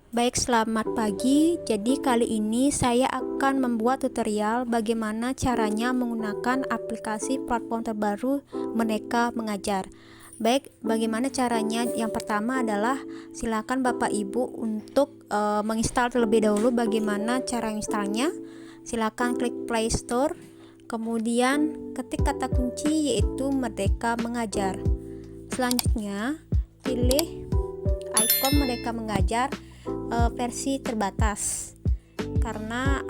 Baik, selamat pagi. Jadi kali ini saya akan membuat tutorial bagaimana caranya menggunakan aplikasi platform terbaru Merdeka Mengajar. Baik, bagaimana caranya? Yang pertama adalah silakan Bapak Ibu untuk menginstal terlebih dahulu. Bagaimana cara installnya? Silakan klik Play Store, kemudian ketik kata kunci yaitu Merdeka Mengajar. Selanjutnya pilih ikon Merdeka Mengajar versi terbatas, karena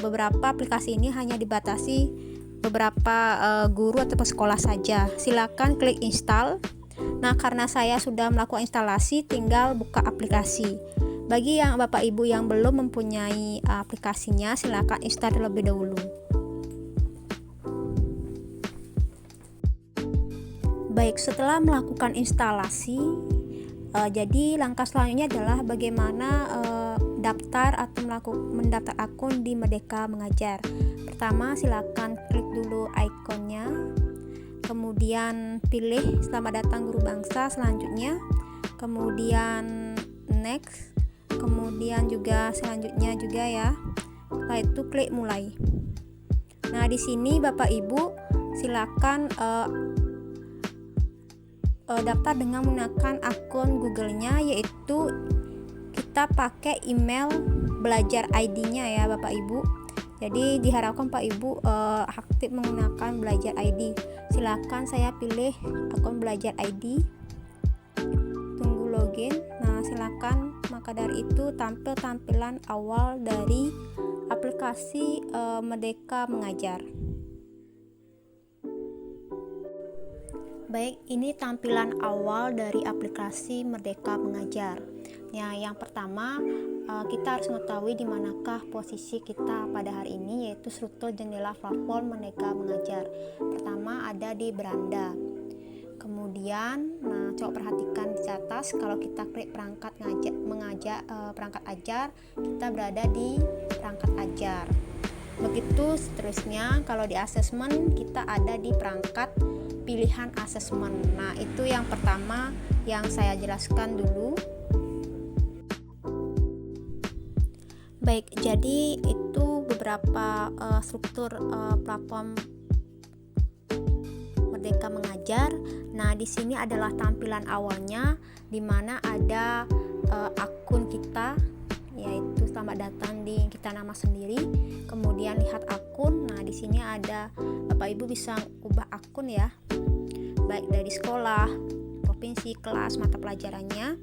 beberapa aplikasi ini hanya dibatasi beberapa guru atau sekolah saja. Silakan klik install. Nah, karena saya sudah melakukan instalasi, tinggal buka aplikasi. Bagi yang Bapak Ibu yang belum mempunyai aplikasinya, silakan install terlebih dahulu. Baik, setelah melakukan instalasi, jadi langkah selanjutnya adalah bagaimana daftar atau mendaftar akun di Merdeka Mengajar. Pertama, silakan klik dulu ikonnya, kemudian pilih Selamat Datang Guru Bangsa. Selanjutnya, kemudian next, kemudian juga selanjutnya juga ya. Setelah itu klik mulai. Nah, di sini Bapak Ibu silakan daftar dengan menggunakan akun Google-nya, yaitu kita pakai email belajar ID-nya ya Bapak Ibu. Jadi diharapkan Pak Ibu aktif menggunakan belajar ID. Silakan saya pilih akun belajar ID. Tunggu login. Nah, silakan. Maka dari itu tampil tampilan awal dari aplikasi Merdeka Mengajar. Baik, ini tampilan awal dari aplikasi Merdeka Mengajar. Ya, yang pertama kita harus mengetahui di manakah posisi kita pada hari ini, yaitu struktur jendela platform Merdeka Mengajar. Pertama ada di beranda. Kemudian, coba perhatikan di atas, kalau kita klik perangkat perangkat ajar, kita berada di perangkat ajar. Begitu seterusnya, kalau di asesmen kita ada di perangkat pilihan asesmen. Nah, itu yang pertama yang saya jelaskan dulu. Baik, jadi itu beberapa struktur platform Merdeka Mengajar. Nah, di sini adalah tampilan awalnya, di mana ada akun kita, yaitu Selamat Datang di kita nama sendiri. Kemudian lihat akun. Nah, di sini ada Bapak Ibu bisa ubah akun ya, baik dari sekolah, provinsi, kelas, mata pelajarannya.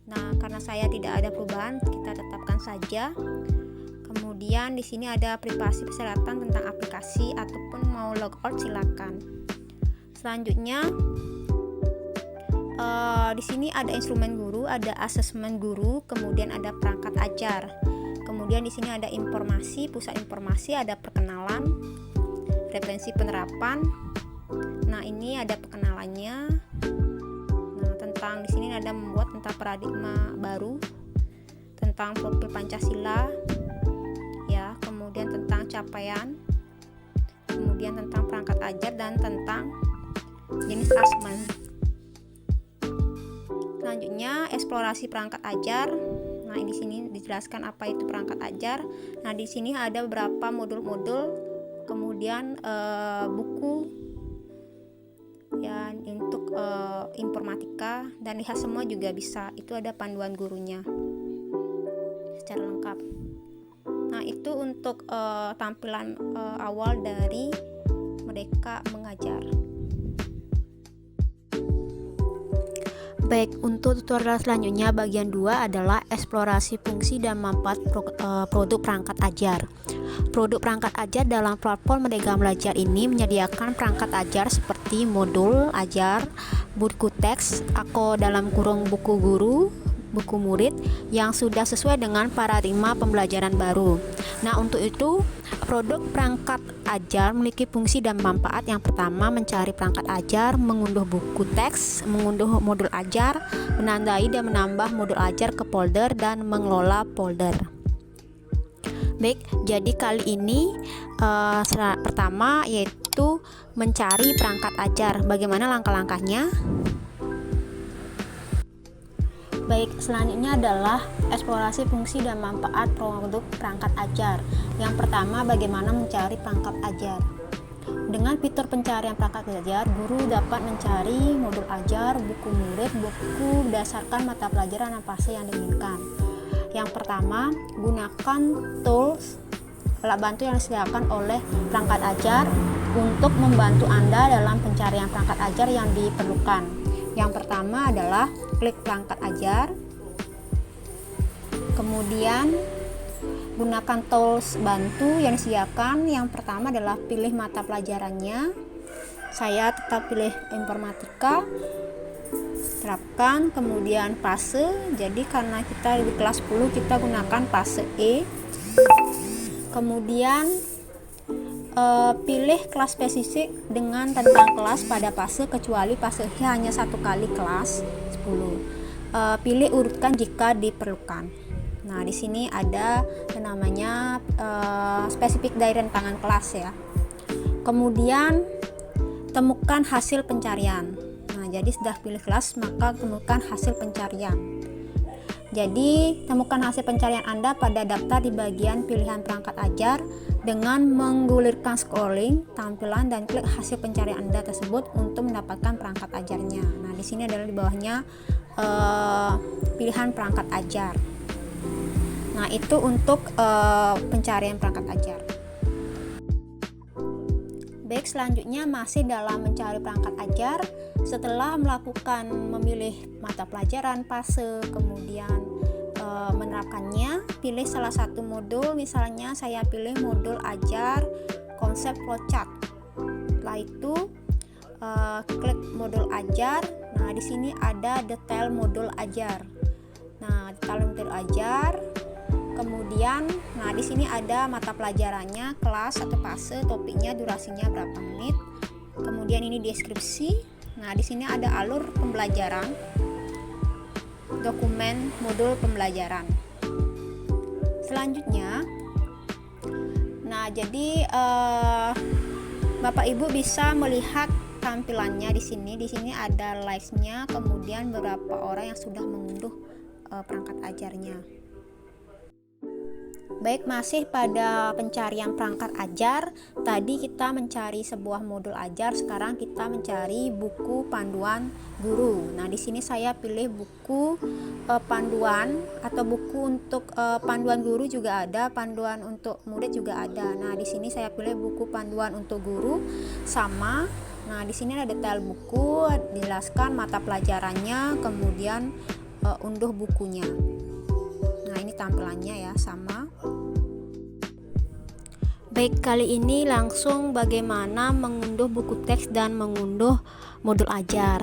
Nah, karena saya tidak ada perubahan, kita tetapkan saja. Kemudian di sini ada privasi persyaratan tentang aplikasi, ataupun mau logout silakan. Selanjutnya di sini ada instrumen guru, ada asesmen guru, kemudian ada perangkat ajar. Kemudian di sini ada informasi, pusat informasi, ada perkenalan, referensi penerapan. Nah, ini ada perkenalannya. Nah, tentang di sini ada membuat tentang paradigma baru, tentang profil Pancasila, ya, kemudian tentang capaian, kemudian tentang perangkat ajar, dan tentang jenis asesmen. Selanjutnya eksplorasi perangkat ajar. Nah, di sini dijelaskan apa itu perangkat ajar. Nah, di sini ada beberapa modul-modul, kemudian buku ya untuk informatika, dan lihat semua juga bisa. Itu ada panduan gurunya secara lengkap. Nah, itu untuk tampilan awal dari Merdeka Mengajar. Baik, untuk tutorial selanjutnya bagian 2 adalah eksplorasi fungsi dan manfaat produk perangkat ajar. Produk perangkat ajar dalam platform Merdeka Belajar ini menyediakan perangkat ajar seperti modul ajar, buku teks, dalam kurung buku guru, buku murid yang sudah sesuai dengan paradigma pembelajaran baru. Nah, untuk itu produk perangkat ajar memiliki fungsi dan manfaat. Yang pertama, mencari perangkat ajar, mengunduh buku teks, mengunduh modul ajar, menandai dan menambah modul ajar ke folder, dan mengelola folder. Baik, jadi kali ini pertama yaitu mencari perangkat ajar. Bagaimana langkah-langkahnya? Baik, selanjutnya adalah eksplorasi fungsi dan manfaat produk perangkat ajar. Yang pertama, bagaimana mencari perangkat ajar. Dengan fitur pencarian perangkat ajar, guru dapat mencari modul ajar, buku murid, buku berdasarkan mata pelajaran dan fase yang diinginkan. Yang pertama, gunakan tools alat bantu yang disediakan oleh perangkat ajar untuk membantu Anda dalam pencarian perangkat ajar yang diperlukan. Yang pertama adalah klik perangkat ajar, kemudian gunakan tools bantu yang disediakan. Yang pertama adalah pilih mata pelajarannya. Saya tetap pilih informatika, terapkan, kemudian fase. Jadi karena kita di kelas 10 kita gunakan fase E. Kemudian pilih kelas spesifik dengan tentang kelas pada fase, kecuali fase hanya satu kali kelas 10. Pilih urutkan jika diperlukan. Nah, di sini ada yang namanya spesifik dari rentangan kelas ya. Kemudian temukan hasil pencarian. Nah, jadi sudah pilih kelas, maka temukan hasil pencarian. Jadi, temukan hasil pencarian Anda pada daftar di bagian pilihan perangkat ajar dengan menggulirkan scrolling tampilan dan klik hasil pencarian Anda tersebut untuk mendapatkan perangkat ajarnya. Nah, di sini adalah di bawahnya pilihan perangkat ajar. Nah, itu untuk pencarian perangkat ajar. Baik, selanjutnya masih dalam mencari perangkat ajar. Setelah melakukan memilih mata pelajaran, fase, kemudian menerapkannya, pilih salah satu modul. Misalnya saya pilih modul ajar konsep flowchart. Setelah itu klik modul ajar. Nah, di sini ada detail modul ajar. Nah, detail modul ajar. Kemudian, nah di sini ada mata pelajarannya, kelas atau fase, topiknya, durasinya berapa menit. Kemudian ini deskripsi. Nah, di sini ada alur pembelajaran, dokumen modul pembelajaran. Selanjutnya, nah jadi Bapak Ibu bisa melihat tampilannya di sini. Di sini ada likes-nya, kemudian beberapa orang yang sudah mengunduh perangkat ajarnya. Baik, masih pada pencarian perangkat ajar. Tadi kita mencari sebuah modul ajar, sekarang kita mencari buku panduan guru. Nah, di sini saya pilih buku panduan atau buku untuk panduan guru juga ada, panduan untuk murid juga ada. Nah, di sini saya pilih buku panduan untuk guru sama. Nah, di sini ada detail buku, dijelaskan mata pelajarannya, kemudian unduh bukunya. Nah, ini tampilannya ya, sama. Baik, kali ini langsung bagaimana mengunduh buku teks dan mengunduh modul ajar.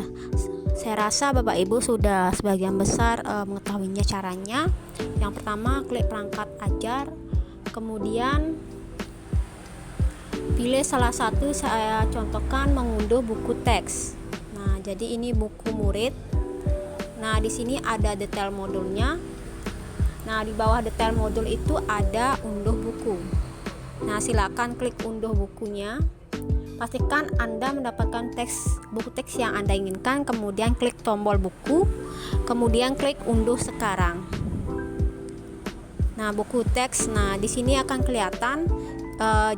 Saya rasa Bapak Ibu sudah sebagian besar mengetahuinya caranya. Yang pertama, klik perangkat ajar, kemudian pilih salah satu. Saya contohkan mengunduh buku teks. Nah, jadi ini buku murid. Nah, di sini ada detail modulnya. Nah, di bawah detail modul itu ada unduh buku. Nah, silakan klik unduh bukunya. Pastikan Anda mendapatkan buku teks yang Anda inginkan, kemudian klik tombol buku, kemudian klik unduh sekarang. Nah, buku teks. Nah, di sini akan kelihatan.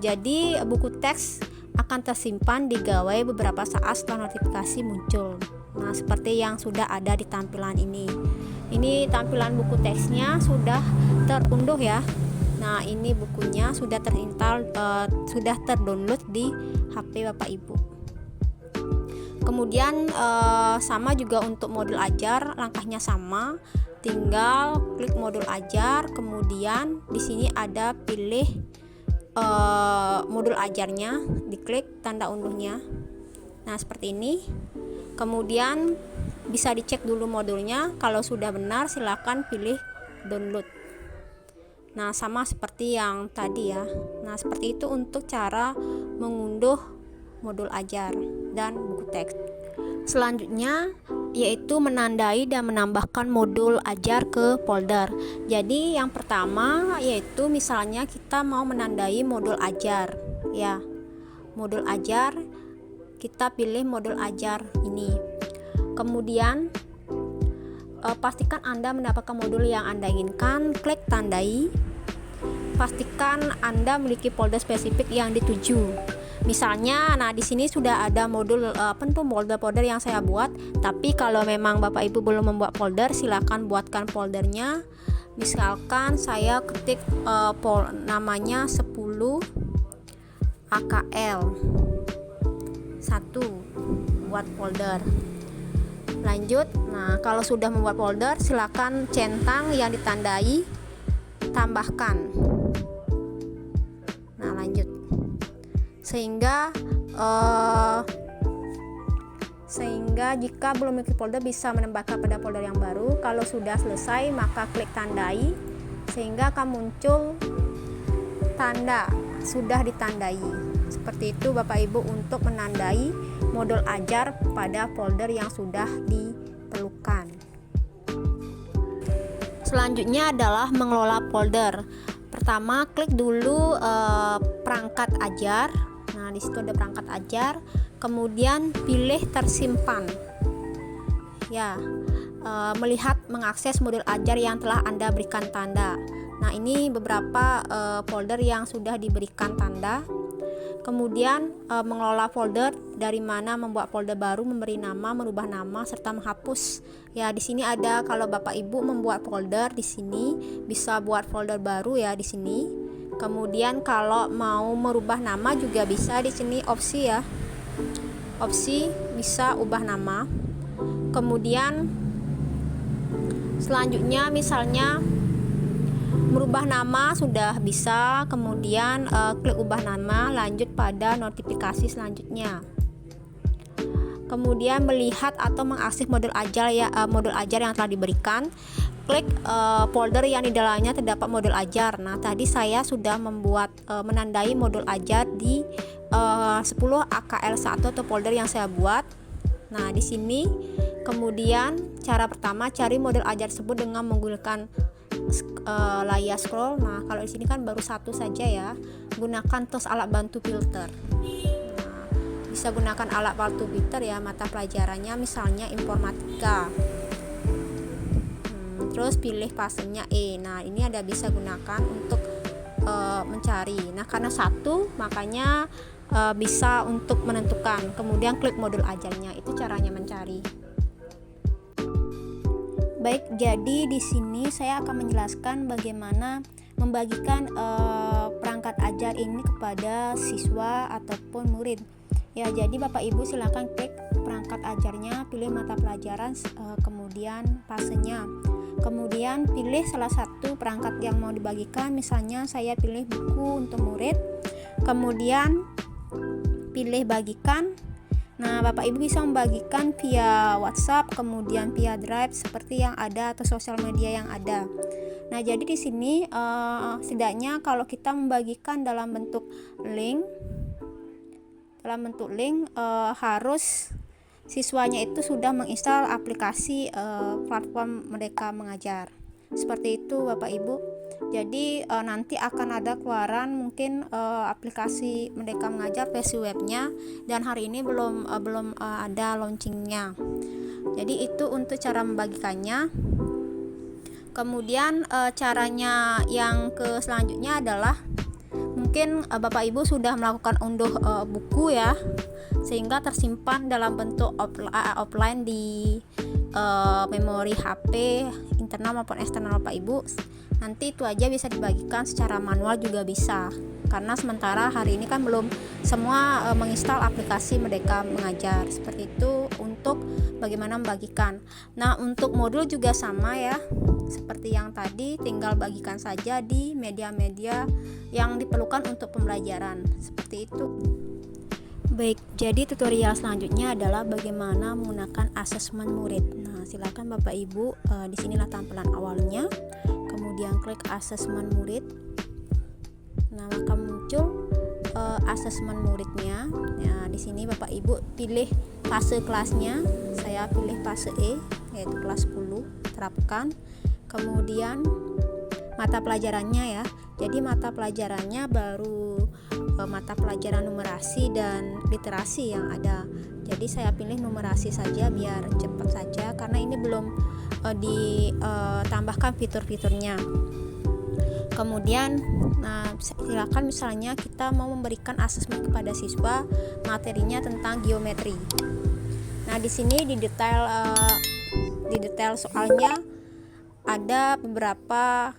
Jadi buku teks akan tersimpan di gawai beberapa saat setelah notifikasi muncul. Nah, seperti yang sudah ada di tampilan ini. Ini tampilan buku teksnya sudah terunduh ya. Nah, ini bukunya sudah sudah terdownload di HP Bapak Ibu. Kemudian sama juga untuk modul ajar, langkahnya sama. Tinggal klik modul ajar, kemudian di sini ada pilih modul ajarnya, diklik tanda unduhnya. Nah, seperti ini. Kemudian bisa dicek dulu modulnya. Kalau sudah benar, silakan pilih download. Nah, sama seperti yang tadi ya. Nah, seperti itu untuk cara mengunduh modul ajar dan buku teks. Selanjutnya yaitu menandai dan menambahkan modul ajar ke folder. Jadi yang pertama yaitu misalnya kita mau menandai modul ajar ya. Modul ajar, kita pilih modul ajar ini. Kemudian pastikan Anda mendapatkan modul yang Anda inginkan, klik tandai. Pastikan Anda memiliki folder spesifik yang dituju. Misalnya, nah di sini sudah ada modul folder yang saya buat. Tapi kalau memang Bapak Ibu belum membuat folder, silakan buatkan foldernya. Misalkan saya ketik namanya 10 AKL 1, buat folder. Lanjut. Nah, kalau sudah membuat folder, silakan centang yang ditandai, tambahkan. Nah, lanjut. Sehingga jika belum memiliki folder bisa menambahkan pada folder yang baru. Kalau sudah selesai, maka klik tandai sehingga akan muncul tanda sudah ditandai. Seperti itu Bapak Ibu untuk menandai modul ajar pada folder yang sudah diperlukan. Selanjutnya adalah mengelola folder. Pertama, klik dulu perangkat ajar. Nah, di situ ada perangkat ajar. Kemudian pilih tersimpan. Ya, melihat mengakses modul ajar yang telah Anda berikan tanda. Nah, ini beberapa folder yang sudah diberikan tanda. Kemudian mengelola folder, dari mana membuat folder baru, memberi nama, merubah nama, serta menghapus. Ya, di sini ada kalau Bapak Ibu membuat folder di sini bisa buat folder baru ya di sini. Kemudian kalau mau merubah nama juga bisa di sini opsi ya. Opsi bisa ubah nama. Kemudian selanjutnya misalnya merubah nama sudah bisa, kemudian klik ubah nama, lanjut pada notifikasi selanjutnya. Kemudian melihat atau mengakses modul ajar yang telah diberikan, klik folder yang di dalamnya terdapat modul ajar. Nah, tadi saya sudah menandai modul ajar di 10 AKL1 atau folder yang saya buat. Nah, di sini kemudian cara pertama cari modul ajar tersebut dengan menggunakan layar scroll. Nah, kalau di sini kan baru satu saja ya. Gunakan tools alat bantu filter. Nah, bisa gunakan alat bantu filter ya mata pelajarannya, misalnya informatika. Terus pilih fasenya E. Nah, ini ada bisa gunakan untuk mencari. Nah, karena satu makanya bisa untuk menentukan. Kemudian klik modul ajarnya. Itu caranya mencari. Baik, jadi di sini saya akan menjelaskan bagaimana membagikan perangkat ajar ini kepada siswa ataupun murid. Ya, jadi Bapak Ibu silakan klik perangkat ajarnya, pilih mata pelajaran, kemudian fasenya. Kemudian pilih salah satu perangkat yang mau dibagikan, misalnya saya pilih buku untuk murid. Kemudian pilih bagikan. Nah, Bapak Ibu bisa membagikan via WhatsApp, kemudian via Drive seperti yang ada atau sosial media yang ada. Nah, jadi di sini setidaknya kalau kita membagikan dalam bentuk link, harus siswanya itu sudah menginstal aplikasi platform Merdeka Mengajar. Seperti itu Bapak Ibu. Jadi nanti akan ada keluaran mungkin aplikasi Merdeka Mengajar versi webnya, dan hari ini belum ada launchingnya. Jadi itu untuk cara membagikannya. Kemudian caranya yang selanjutnya adalah mungkin Bapak Ibu sudah melakukan unduh buku ya, sehingga tersimpan dalam bentuk offline di memori HP internal maupun eksternal Bapak Ibu. Nanti itu aja bisa dibagikan secara manual juga bisa, karena sementara hari ini kan belum semua menginstal aplikasi Merdeka Mengajar. Seperti itu untuk bagaimana membagikan. Nah, untuk modul juga sama ya, seperti yang tadi, tinggal bagikan saja di media-media yang diperlukan untuk pembelajaran. Seperti itu. Baik, jadi tutorial selanjutnya adalah bagaimana menggunakan asesmen murid. Nah, silakan Bapak Ibu, di sinilah tampilan awalnya. Kemudian klik asesmen murid. Nah, maka muncul asesmen muridnya. Nah, di sini Bapak Ibu pilih fase kelasnya. Saya pilih fase E, yaitu kelas 10, terapkan. Kemudian mata pelajarannya ya. Jadi mata pelajarannya baru mata pelajaran numerasi dan literasi yang ada. Jadi saya pilih numerasi saja biar cepat saja, karena ini belum ditambahkan fitur-fiturnya. Kemudian silakan misalnya kita mau memberikan asesmen kepada siswa materinya tentang geometri. Nah, di sini di detail soalnya ada beberapa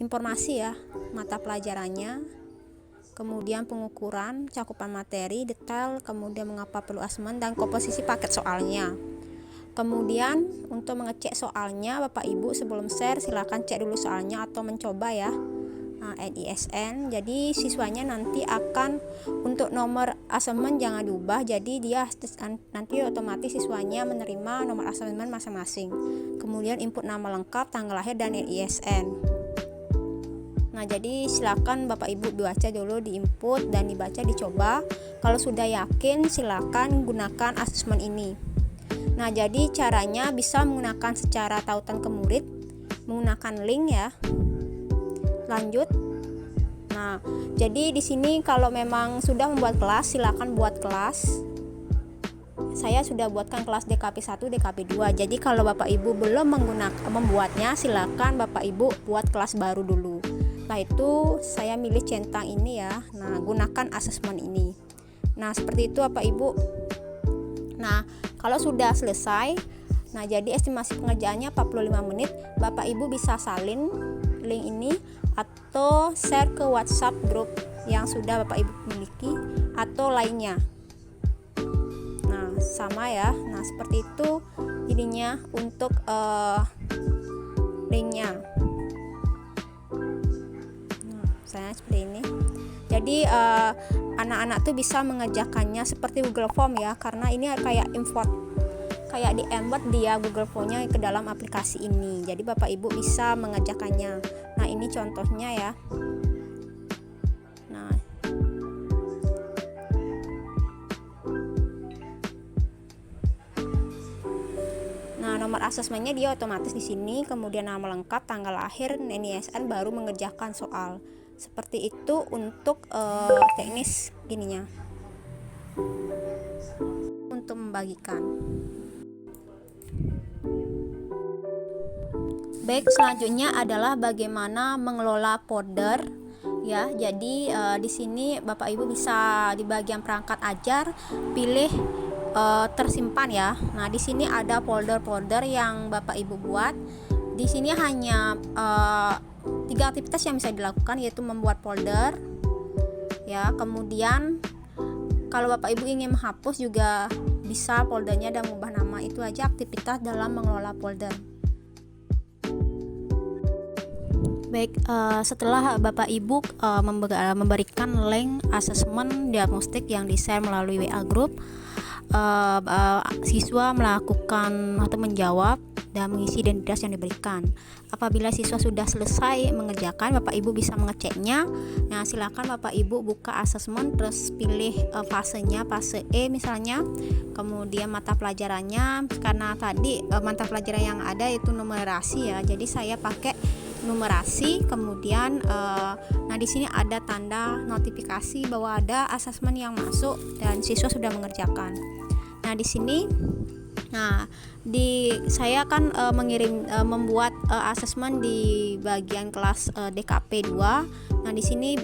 informasi ya, mata pelajarannya, kemudian pengukuran, cakupan materi, detail, kemudian mengapa perlu asesmen, dan komposisi paket soalnya. Kemudian untuk mengecek soalnya, Bapak Ibu sebelum share silakan cek dulu soalnya atau mencoba ya, NISN. Jadi siswanya nanti akan untuk nomor asesmen jangan diubah, jadi dia nanti otomatis siswanya menerima nomor asesmen masing-masing. Kemudian input nama lengkap, tanggal lahir, dan NISN. Nah, jadi silakan Bapak Ibu baca dulu, diinput dan dibaca, dicoba. Kalau sudah yakin silakan gunakan asesmen ini. Nah, jadi caranya bisa menggunakan secara tautan ke murid, menggunakan link ya. Lanjut. Nah, jadi di sini kalau memang sudah membuat kelas, silakan buat kelas. Saya sudah buatkan kelas DKP 1, DKP 2. Jadi kalau Bapak Ibu belum membuatnya, silakan Bapak Ibu buat kelas baru dulu. Setelah itu saya milih centang ini ya. Nah, gunakan asesmen ini. Nah, seperti itu Bapak Ibu. Nah, kalau sudah selesai, nah jadi estimasi pengerjaannya 45 menit, Bapak Ibu bisa salin link ini atau share ke WhatsApp grup yang sudah Bapak Ibu miliki atau lainnya. Nah, sama ya. Nah, seperti itu jadinya untuk linknya. Nah, saya seperti ini. Jadi anak-anak tuh bisa mengerjakannya seperti Google Form ya, karena ini kayak di embed dia Google Form-nya ke dalam aplikasi ini. Jadi Bapak Ibu bisa mengerjakannya. Nah, ini contohnya ya. Nah, nomor asesmennya dia otomatis di sini, kemudian nama lengkap, tanggal lahir, NISN, baru mengerjakan soal. Seperti itu untuk teknis gininya untuk membagikan. Baik, selanjutnya adalah bagaimana mengelola folder ya. Jadi di sini Bapak Ibu bisa di bagian perangkat ajar pilih tersimpan ya. Nah, di sini ada folder-folder yang Bapak Ibu buat. Di sini hanya 3 aktivitas yang bisa dilakukan, yaitu membuat folder ya. Kemudian kalau Bapak Ibu ingin menghapus juga bisa foldernya dan mengubah nama. Itu aja aktivitas dalam mengelola folder. Baik, setelah Bapak Ibu memberikan link asesmen diagnostik yang di-share melalui WA group, siswa melakukan atau menjawab dan mengisi identitas yang diberikan. Apabila siswa sudah selesai mengerjakan, Bapak Ibu bisa mengeceknya. Nah, silakan Bapak Ibu buka asesmen, terus pilih fasenya, fase E misalnya. Kemudian mata pelajarannya, karena tadi mata pelajaran yang ada itu numerasi ya. Jadi saya pakai numerasi. Kemudian nah di sini ada tanda notifikasi bahwa ada asesmen yang masuk dan siswa sudah mengerjakan. Nah, di sini saya akan membuat asesmen di bagian kelas DKP 2. Nah, di sini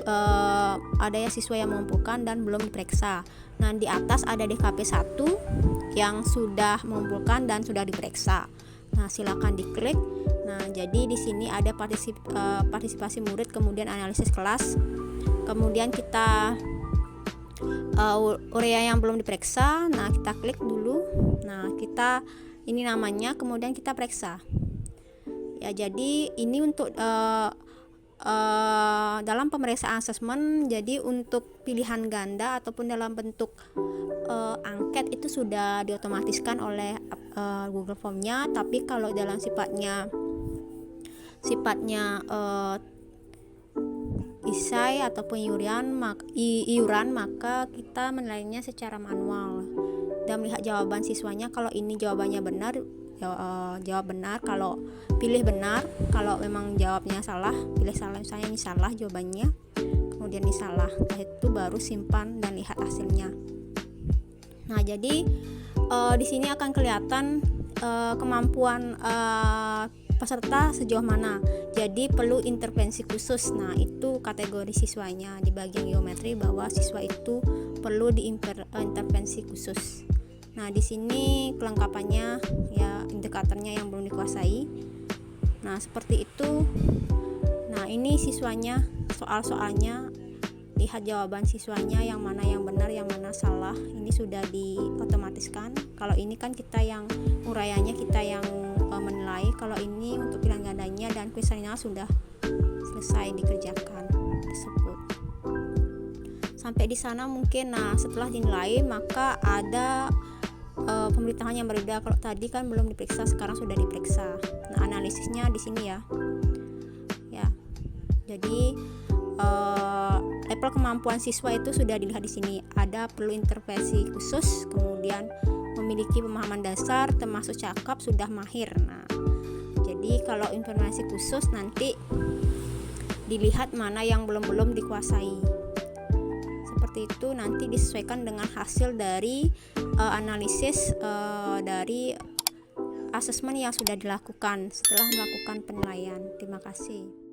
ada ya siswa yang mengumpulkan dan belum diperiksa. Nah, di atas ada DKP 1 yang sudah mengumpulkan dan sudah diperiksa. Nah, silakan diklik. Nah, jadi di sini ada partisipasi murid, kemudian analisis kelas. Kemudian kita urea yang belum diperiksa. Nah, kita klik dulu. Nah, kita ini namanya, kemudian kita periksa. Ya, jadi ini untuk dalam pemeriksaan asesmen. Jadi untuk pilihan ganda ataupun dalam bentuk angket itu sudah diotomatiskan oleh Google Form-nya. Tapi kalau dalam sifatnya isai ataupun iuran, maka kita menilainya secara manual dan melihat jawaban siswanya. Kalau ini jawabannya benar, jawab benar. Kalau pilih benar. Kalau memang jawabnya salah, pilih salah. Misalnya ini salah jawabannya, kemudian ini salah. Setelah itu baru simpan dan lihat hasilnya. Nah, jadi di sini akan kelihatan kemampuan peserta sejauh mana, jadi perlu intervensi khusus. Nah, itu kategori siswanya di bagian geometri, bahwa siswa itu perlu intervensi khusus. Nah, di sini kelengkapannya ya, indikatornya yang belum dikuasai. Nah, seperti itu. Nah, ini siswanya, soal-soalnya, lihat jawaban siswanya yang mana yang benar, yang mana salah. Ini sudah diotomatiskan. Kalau ini kan kita yang uraiannya, kita yang menilai. Kalau ini untuk pilihan gandanya dan kuesionernya sudah selesai dikerjakan tersebut. Sampai di sana mungkin. Nah, setelah dinilai maka ada pemberitahuan yang berbeda. Kalau tadi kan belum diperiksa, sekarang sudah diperiksa. Nah, analisisnya di sini ya. Jadi level kemampuan siswa itu sudah dilihat di sini. Ada perlu intervensi khusus, kemudian memiliki pemahaman dasar termasuk cakap, sudah mahir. Nah, jadi kalau intervensi khusus nanti dilihat mana yang belum dikuasai. Seperti itu, nanti disesuaikan dengan hasil dari analisis dari asesmen yang sudah dilakukan setelah melakukan penilaian. Terima kasih.